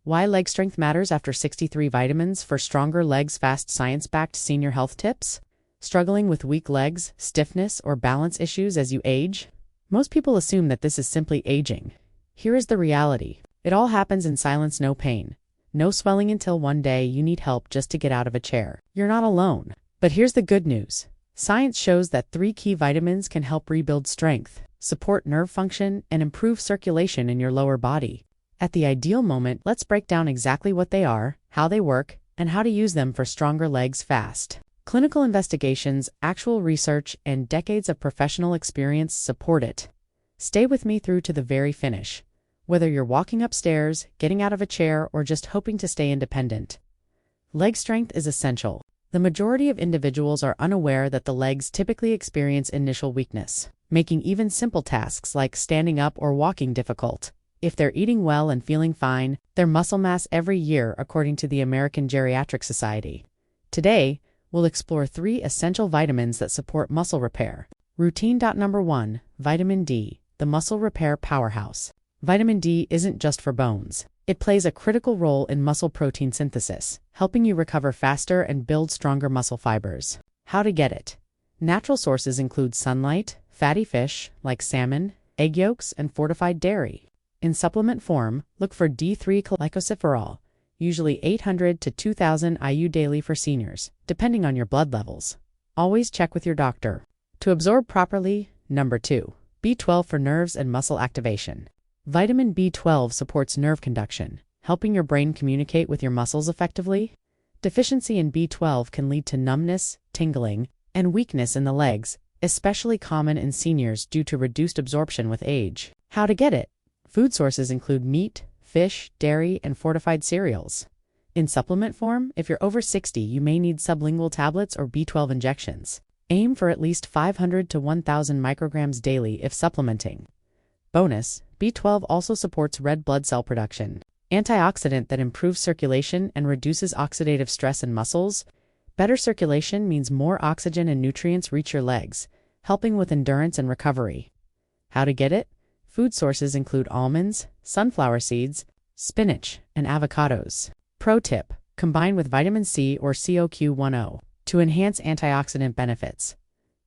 Why leg strength matters after 63 vitamins for stronger legs. Fast science-backed senior health tips. Struggling with weak legs, stiffness, or balance issues as you age? Most people assume that this is simply aging. Here is the reality. It all happens in silence, no pain. No swelling until one day you need help just to get out of a chair. You're not alone. But here's the good news. Science shows that 3 key vitamins can help rebuild strength, support nerve function, and improve circulation in your lower body. At the ideal moment, let's break down exactly what they are, how they work, and how to use them for stronger legs fast. Clinical investigations, actual research, and decades of professional experience support it. Stay with me through to the very finish. Whether you're walking upstairs, getting out of a chair, or just hoping to stay independent, leg strength is essential. The majority of individuals are unaware that the legs typically experience initial weakness, making even simple tasks like standing up or walking difficult. If they're eating well and feeling fine, their muscle mass every year, according to the American Geriatric Society. Today, we'll explore 3 essential vitamins that support muscle repair. Routine. Number 1. Vitamin D, the muscle repair powerhouse. Vitamin D isn't just for bones. It plays a critical role in muscle protein synthesis, helping you recover faster and build stronger muscle fibers. How to get it? Natural sources include sunlight, fatty fish like salmon, egg yolks, and fortified dairy. In supplement form, look for D3-glycosylphosphorol, usually 800 to 2000 IU daily for seniors, depending on your blood levels. Always check with your doctor. To absorb properly. Number 2. B12 for nerves and muscle activation. Vitamin B12 supports nerve conduction, helping your brain communicate with your muscles effectively. Deficiency in B12 can lead to numbness, tingling, and weakness in the legs, especially common in seniors due to reduced absorption with age. How to get it? Food sources include meat, fish, dairy, and fortified cereals. In supplement form, if you're over 60, you may need sublingual tablets or B12 injections. Aim for at least 500 to 1,000 micrograms daily if supplementing. Bonus, B12 also supports red blood cell production, antioxidant that improves circulation and reduces oxidative stress in muscles. Better circulation means more oxygen and nutrients reach your legs, helping with endurance and recovery. How to get it? Food sources include almonds, sunflower seeds, spinach, and avocados. Pro tip: combine with vitamin C or CoQ10 to enhance antioxidant benefits.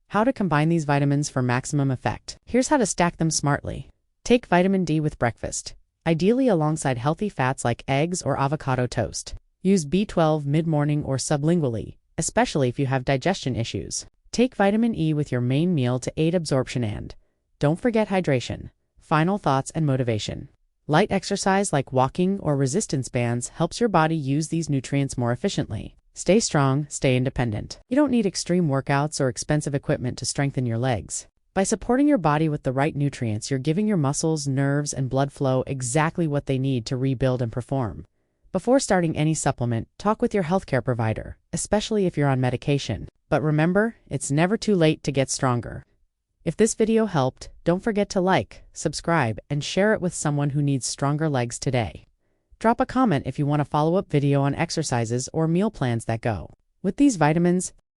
How to combine these vitamins for maximum effect? Here's how to stack them smartly. Take vitamin D with breakfast, ideally alongside healthy fats like eggs or avocado toast. Use B12 mid-morning or sublingually, especially if you have digestion issues. Take vitamin E with your main meal to aid absorption and don't forget hydration. Final thoughts and motivation. Light exercise like walking or resistance bands helps your body use these nutrients more efficiently. Stay strong, stay independent. You don't need extreme workouts or expensive equipment to strengthen your legs. By supporting your body with the right nutrients, you're giving your muscles, nerves, and blood flow exactly what they need to rebuild and perform. Before starting any supplement, talk with your healthcare provider, especially if you're on medication. But remember, it's never too late to get stronger. If this video helped, don't forget to like, subscribe, and share it with someone who needs stronger legs today. Drop a comment if you want a follow-up video on exercises or meal plans that go with these vitamins.